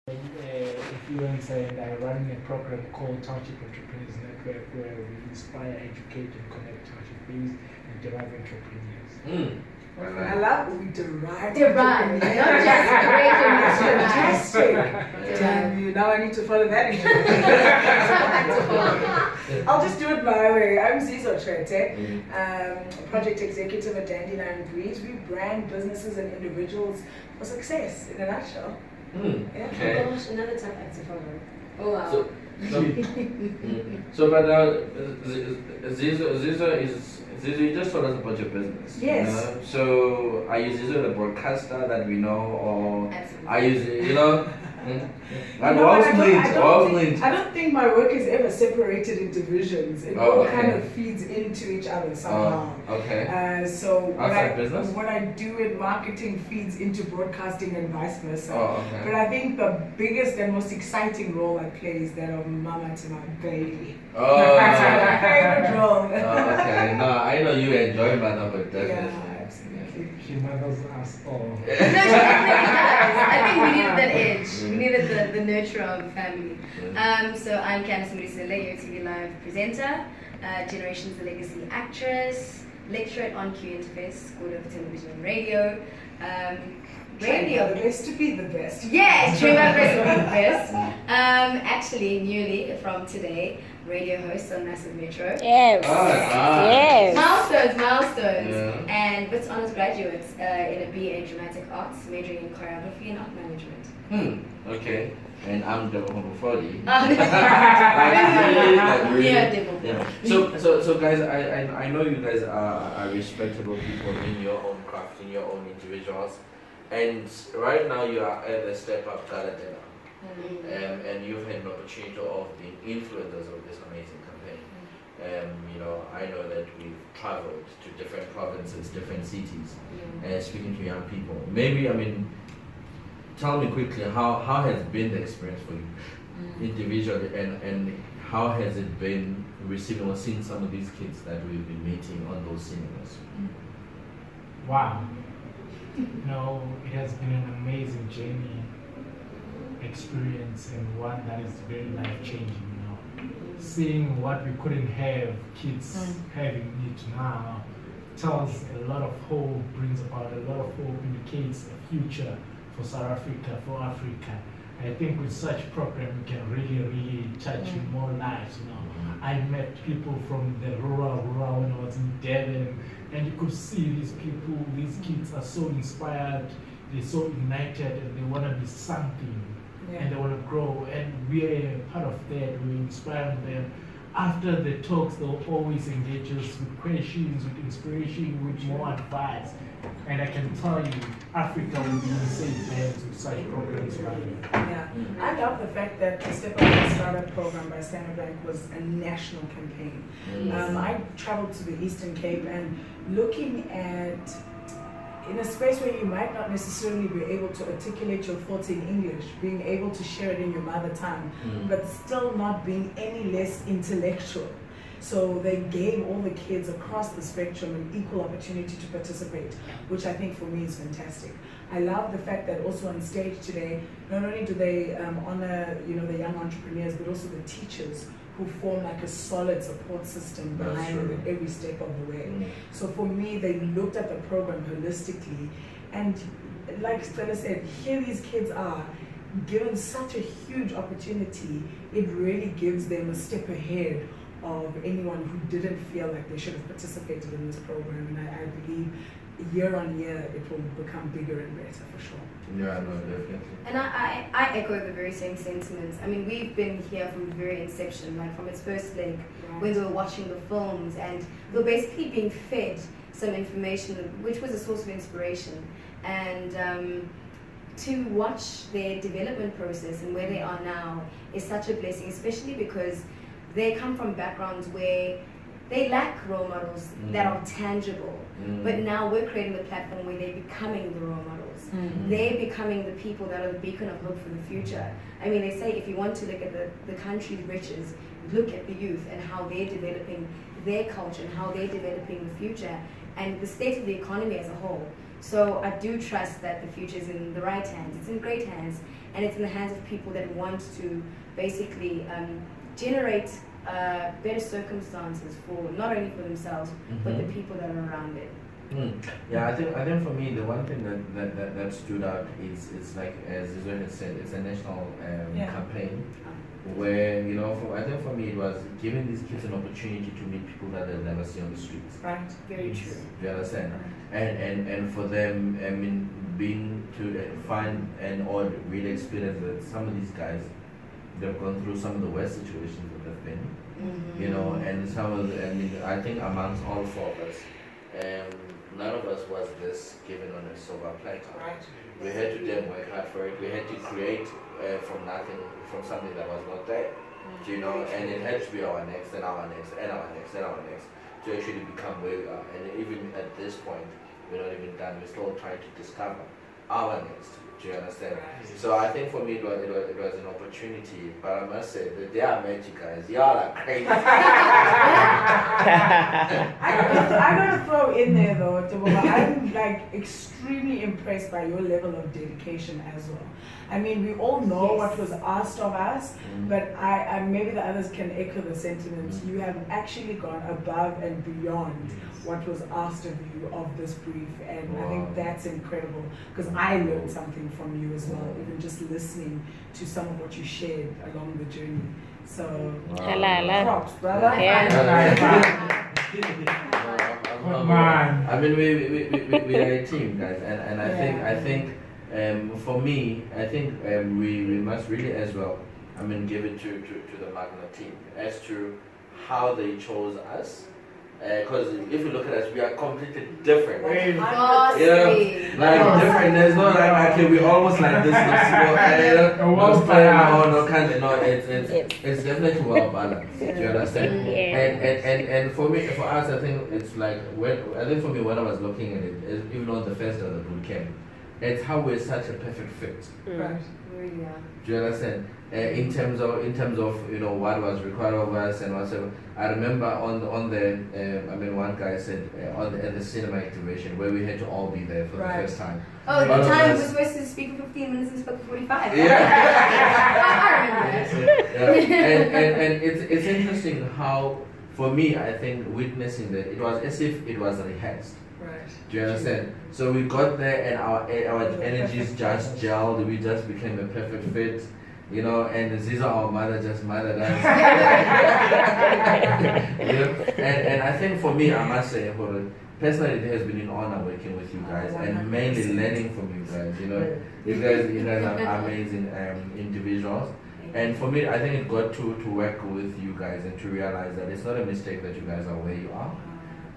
Influencer, and I run a program called Township Entrepreneurs Network where we inspire, educate, and connect township based and derived entrepreneurs. I love we derive. Not just Fantastic. Damn you. Now I need to follow that. I'll just do it my way. I'm Zizi Tshwete, project executive at Dandelion Breeze. We brand businesses and individuals for success in a nutshell. Yeah. Okay. Oh gosh, another tough act to follow. Oh wow. So but Zizi just told us about your business. Yes. So are you Zizi the broadcaster that we know, or Absolutely. are you I don't think my work is ever separated into divisions. It all kind of feeds into each other somehow. Okay. So business? what I do in marketing feeds into broadcasting and vice versa. Okay. But I think the biggest and most exciting role I play is that of mama to my baby. That's my favorite role. Okay. No, I know you enjoy mother, but definitely. Yeah, absolutely. She mothers us all. No, she definitely does. I think we needed that edge. We needed the nurture of a family. So I'm Candice Modiselle, your TV Live presenter, Generations the Legacy actress, lecturer on Q Interface, School of Television and Radio. Radio. The best to be the best. Yes, train my best to be the best. Actually, newly from today, radio host on Massive Metro. Yes. Yes. Milestones. Yeah. And Wits Honours graduates in a BA in Dramatic Arts, majoring in choreography and art management. Okay. And I'm Teboho Mafodi. So guys, I know you guys are respectable people in your own craft, in your own individuals. And right now you are at the Step Up Gala dinner. And you've had an opportunity of being influencers of this amazing campaign. I know that we've traveled to different provinces, different cities, and speaking to young people. Maybe, tell me quickly, how has been the experience for you individually, and how has it been receiving or seeing some of these kids that we've been meeting on those cinemas? Wow. It has been an amazing journey, experience, and one that is very life-changing, Seeing what we couldn't have, kids having it now, tells a lot of hope, brings about a lot of hope, indicates a future for South Africa, for Africa. I think with such program, we can really touch more lives, I met people from the rural when I was in Devon, and you could see these people, these kids are so inspired, they're so ignited, and they want to be something, and they want to grow, and we're part of that, we're inspiring them. After the talks, they'll always engage us with questions, with inspiration, with more advice. And I can tell you, Africa will be in safe hands with such programs like that. Yeah, I love the fact that the Step Up Startup program by Standard Bank was a national campaign. I traveled to the Eastern Cape and looking at, in a space where you might not necessarily be able to articulate your thoughts in English, being able to share it in your mother tongue, but still not being any less intellectual. So they gave all the kids across the spectrum an equal opportunity to participate, which I think for me is fantastic. I love the fact that also on stage today, not only do they honor the young entrepreneurs, but also the teachers who form like a solid support system behind them every step of the way. So for me, they looked at the program holistically, and like Stella said, here these kids are given such a huge opportunity. It really gives them a step ahead of anyone who didn't feel like they should have participated in this program, and I believe year on year it will become bigger and better for sure. Yeah, no, definitely. And I echo the very same sentiments. We've been here from the very inception, like from its first leg, when we were watching the films, and we were basically being fed some information which was a source of inspiration, and to watch their development process and where they are now is such a blessing, especially because they come from backgrounds where they lack role models that are tangible. But now we're creating the platform where they're becoming the role models. They're becoming the people that are the beacon of hope for the future. They say if you want to look at the country's riches, look at the youth and how they're developing their culture and how they're developing the future and the state of the economy as a whole. So I do trust that the future is in the right hands. It's in great hands, and it's in the hands of people that want to basically generate better circumstances for not only for themselves but the people that are around it. Yeah, I think for me the one thing that stood out is like as Zizi had said, it's a national campaign where I think for me it was giving these kids an opportunity to meet people that they'll never see on the streets. Right. Very true. Do you understand? And for them, I mean, being to find or really experience that some of these guys, they've gone through some of the worst situations that they've been, and some of the, I mean, I think amongst all four of us, none of us was this given on a silver platter. Right. We had to then work hard for it. We had to create from nothing, from something that was not there, and it had to be our next and our next and our next and our next to actually become where we are. And even at this point, we're not even done. We're still trying to discover our next. Do you understand? Right. So I think for me it was an opportunity, but I must say that they are magic guys. Y'all are crazy. I'm gonna throw in there though, Teboho, I'm like extremely impressed by your level of dedication as well. I mean, we all know what was asked of us, but I maybe the others can echo the sentiments. You have actually gone above and beyond what was asked of you of this brief, and I think that's incredible because I learned something from you as well, even just listening to some of what you shared along the journey. So, props, brother. I mean, we are a team, guys, and I think for me, I think we must really as well, I mean, give it to the Magna team as to how they chose us. Because if you look at us, we are completely different. Vastly. Different. There's no like, okay, we almost like this. It's definitely well balanced. Do you understand? And for me, for us, I think it's like when I was looking at it, even on the first of the boot camp, it's how we're such a perfect fit. Right. Really are. Do you understand? In terms of what was required of us and whatever. I remember on the one guy said at the cinema activation where we had to all be there for the first time. Oh, the time we were supposed to speak for 15 minutes and spoke for 45. Yeah. I remember that. And it's interesting how, for me, I think witnessing that it was as if it was rehearsed. Right. Do you understand? So we got there and our energies just gelled. We just became a perfect fit. And Zizi, our mother, just mothered us. And I think for me, I must say, personally, it has been an honor working with you guys and mainly learning from you guys. You guys are amazing individuals. And for me, I think it got to work with you guys and to realize that it's not a mistake that you guys are where you are.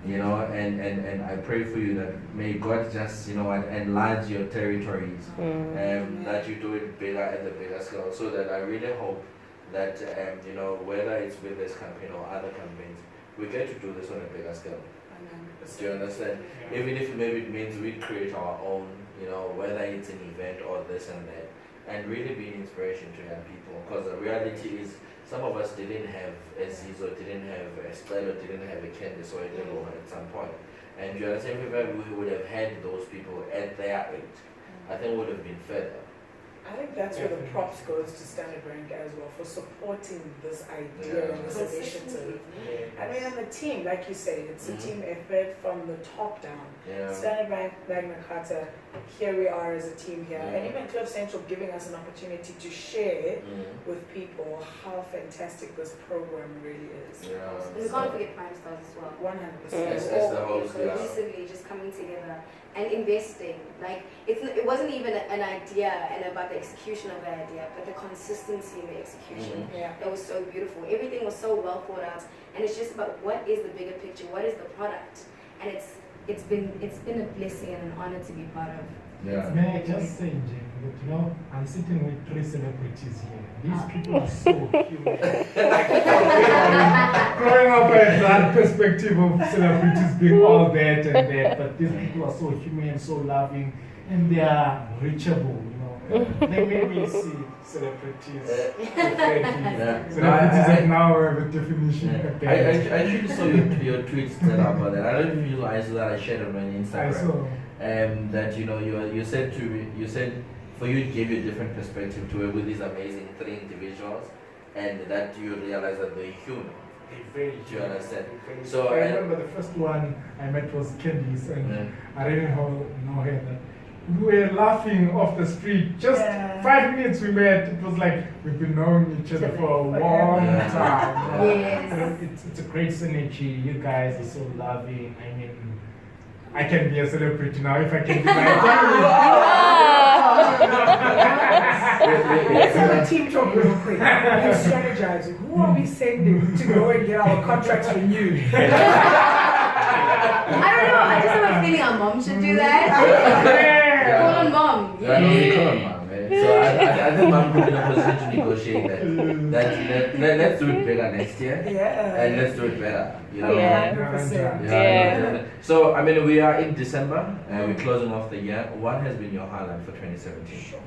And I pray for you that may God just, enlarge your territories, that you do it bigger at the bigger scale, so that I really hope that, whether it's with this campaign or other campaigns, we get to do this on a bigger scale. Do you understand? Yeah. Even if maybe it means we create our own, whether it's an event or this and that, and really be an inspiration to young people, because the reality is, some of us didn't have a Zizi, didn't have a Scelo, didn't have a Candice or a Teboho at some point. And you understand, if we would have had those people at their age, I think we would have been further. I think that's where the props goes to Standard Bank as well for supporting this idea and this initiative. I mean, and the team, like you said, it's a team effort from the top down. Standard Bank, Magna Carta, here we are as a team here, and even Cliff Central giving us an opportunity to share with people how fantastic this program really is. And we can't forget Prime Stars as well. 100%. It's the whole Cohesively just coming together and investing. Like it wasn't even an idea and about the execution of the idea, but the consistency in the execution. That was so beautiful. Everything was so well thought out, and it's just about what is the bigger picture, what is the product, and it's been a blessing and an honor to be part of. May I just say, Jane, that I'm sitting with 3 celebrities here. These people are so human. Growing up at that perspective of celebrities being all that and that, but these people are so human, so loving, and they are reachable. They made me see celebrities. Celebrities like now have a definition. I actually saw your tweets that about that. I don't even realize that I shared it on my Instagram. that you said for you it gave you a different perspective to work with these amazing 3 individuals, and that you realize that they're human. Very Do you understand? Very So I remember the first one I met was Candice, and I didn't know her. That we were laughing off the street. Just 5 minutes we met. It was like we've been knowing each other for a long time. Yes. It's a great synergy. You guys are so loving. I mean, I can be a celebrity now if I can be my Let's have a team talk real quick. We're strategizing. Who are we sending to go and get our contracts renewed? I don't know. I just have a feeling our mom should do that. Call on mom. I know you call on mom, man. So I think mom will be in a position to negotiate that. Let's do it bigger next year. And let's do it better. You know? 100%. So, I mean, we are in December and we're closing off the year. What has been your highlight for 2017?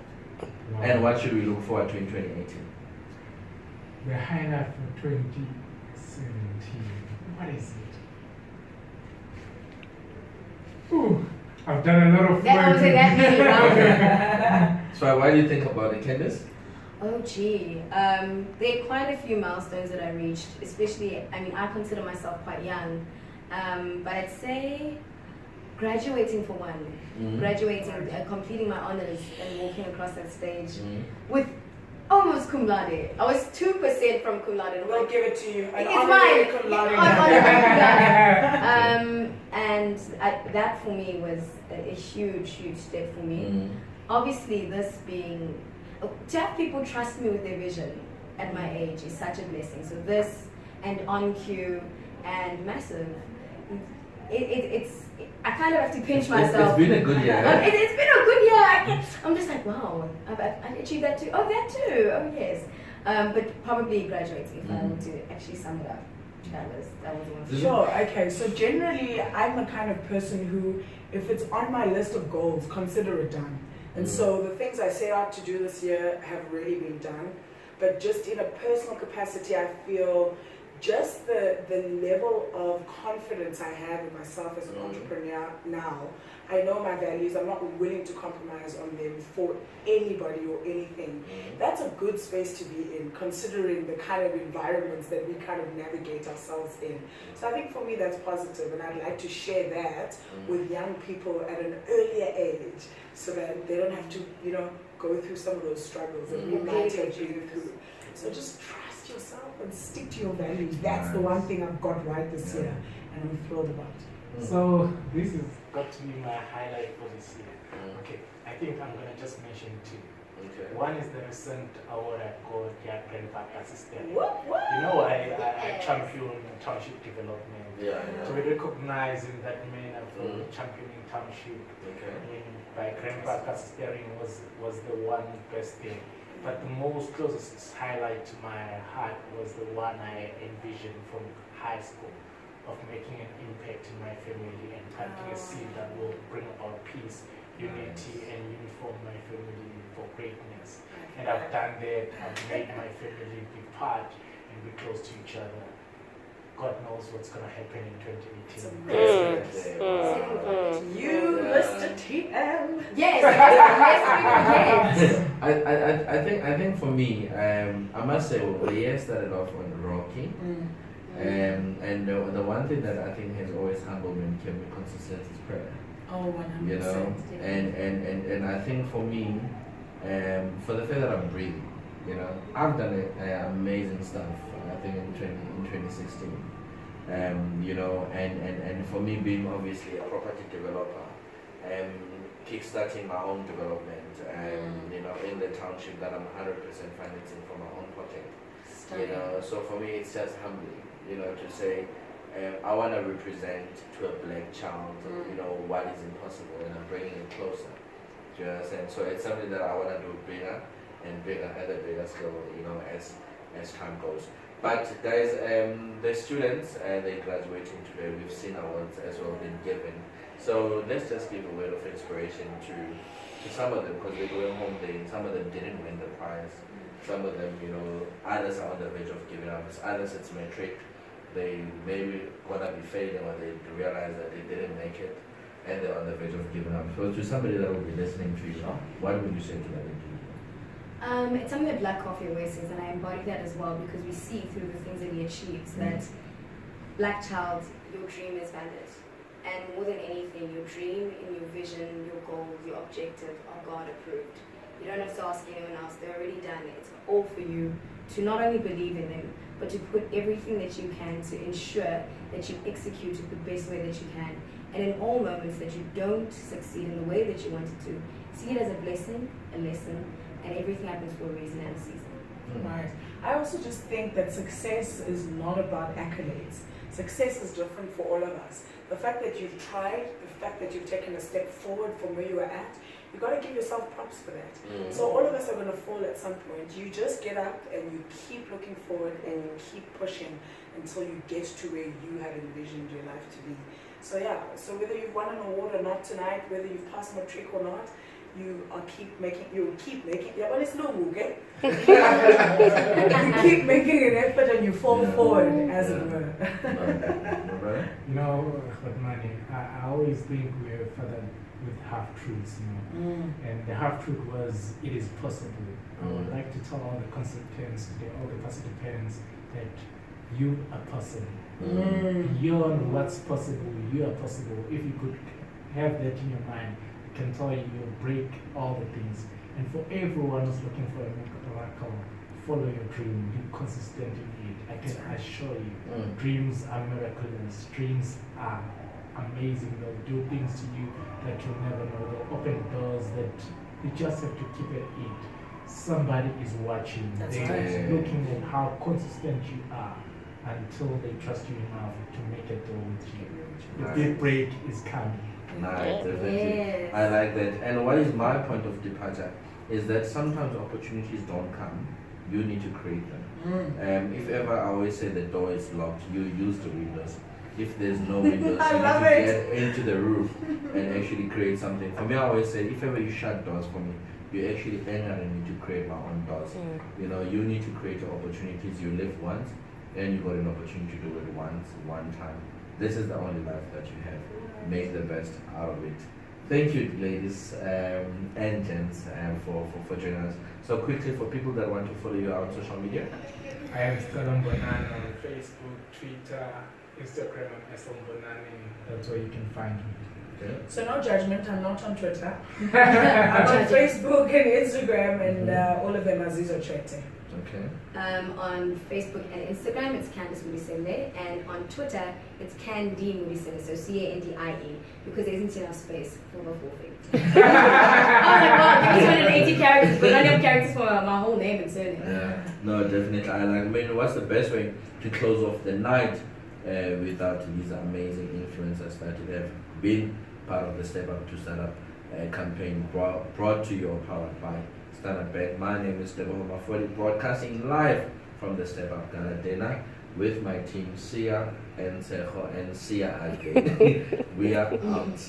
And what should we look forward to in 2018? The highlight for 2017. What is it? Ooh, I've done a lot of work. So why do you think about it, Candice? Oh gee, there are quite a few milestones that I reached, especially, I mean, I consider myself quite young, but I'd say graduating for one, graduating, completing my honors and walking across that stage with almost cum laude. I was 2% from cum laude. We'll give it to you. It's mine. Cum laude. And that for me was a huge, huge step for me. Obviously, this being, to have people trust me with their vision at my age is such a blessing. So this and On Cue and Massive, I kind of have to pinch myself. It's been a good year. It's been a good year. I'm just like, wow, I achieved that too. Oh, that too. Oh, yes. But probably graduating, if I were to actually sum it up. That was one of the Sure, okay. So generally, I'm the kind of person who, if it's on my list of goals, consider it done. And so the things I set out to do this year have already been done. But just in a personal capacity, I feel just the level of confidence I have in myself as an entrepreneur now. I know my values. I'm not willing to compromise on them for anybody or anything. That's a good space to be in, considering the kind of environments that we kind of navigate ourselves in. So I think for me that's positive, and I'd like to share that with young people at an earlier age, so that they don't have to, go through some of those struggles that we might have been through. So just trust yourself and stick to your values. That's the one thing I've got right this year, and I'm thrilled about it. So this has got to be my highlight for this year. Okay, I think I'm going to just mention 2. Okay. One is the recent award I got Young Grandpa Assistant. I champion township development. So we recognize in that manner for championing township. By Grandpa Assistant was the one best thing. But the most closest highlight to my heart was the one I envisioned from high school, of making an impact in my family and planting a seed that will bring about peace, unity, and uniform my family for greatness. And I've done that. I've made my family be part and be close to each other. God knows what's going to happen in 2018. You, Mr. TM. Yes. I think for me, I must say, the year started off on rocky. And the one thing that I think has always humbled me and kept me consistent is prayer. Oh, 100%. And I think for me, for the fact that I'm breathing, I've done amazing stuff. I think in 2016, and for me being obviously a property developer, kickstarting my own development, in the township that I'm 100% financing for my own project. So for me it's just humbling, to say I want to represent to a black child, what is impossible, and I'm bringing it closer. Do you understand? So it's something that I want to do bigger and bigger at a bigger scale, as time goes. But guys, the students, they're graduating today. We've seen awards as well been given. So let's just give a word of inspiration to some of them, because they're going home. Some of them didn't win the prize. Some of them, others are on the verge of giving up. Others it's metric. They maybe gonna be failing, or they realize that they didn't make it. and they're on the verge of giving up. So to somebody that will be listening to you now, what would you say to that individual? It's something that Black Coffee always says, and I embody that as well because we see through the things that he achieves that Black child, your dream is valid. And more than anything, your dream and your vision, your goals, your objective are God approved. You don't have to ask anyone else, they're already done. It's all for you to not only believe in them, but to put everything that you can to ensure that you execute it the best way that you can. And in all moments that you don't succeed in the way that you wanted to, see it as a blessing, a lesson, and everything happens for a reason and a season. Right. I also just think that success is not about accolades. Success is different for all of us. The fact that you've tried, the fact that you've taken a step forward from where you were at, you got to give yourself props for that. So all of us are going to fall at some point. You just get up and you keep looking forward and you keep pushing until you get to where you had envisioned your life to be. So yeah, so whether you've won an award or not tonight, whether you've passed matric or not, you keep making, yeah, but it's no okay? You keep making an effort and you fall forward, as it were. You know, but money, I always think we're further with half-truths, you know. And the half-truth was, it is possible. I would like to tell all the consultants, all the participants, that you are possible. Beyond what's possible, you are possible. If you could have that in your mind, I can tell you, you'll break all the things. And for everyone who's looking for a miracle, follow your dream, be consistent in it. I can assure you, dreams are miraculous, dreams are amazing. They'll do things to you that you'll never know. They'll open doors that you just have to keep at it. Somebody is watching. They're looking at how consistent you are until they trust you enough to make a deal with you. The big break is coming. Nice, definitely. I like that. And what is my point of departure is that sometimes opportunities don't come. You need to create them. If ever I always say the door is locked, you use the windows. If there's no windows, you need to get into the roof and actually create something. For me, I always say, if ever you shut doors for me, you actually need to create my own doors. You know, you need to create your opportunities. You live once, and you got an opportunity to do it once, one time. This is the only life that you have. Make the best out of it. Thank you, ladies and gents, for joining us. So quickly, for people that want to follow you on social media. I am Scelo Mbonani on Facebook, Twitter, Instagram, and Scelo Mbonani. That's where you can find me. Okay. So no judgment, I'm not on Twitter. I'm on Facebook and Instagram, and all of them are Zizi Tshwete. Okay. On Facebook and Instagram, it's Candice Modiselle, and on Twitter, it's Candice Modiselle, so C-A-N-D-I-E, because there isn't enough space for the whole thing. I was like, wow, give me 280 characters, but I don't have characters for my whole name and surname. Yeah, no, definitely. I mean, what's the best way to close off the night without these amazing influencers that have been part of the Step Up to Stand Up campaign brought to you or powered by Standard Bank. My name is Teboho Mafodi, broadcasting live from the Step Up Gala dinner with my team Sia and Seho and Sia again. We are out.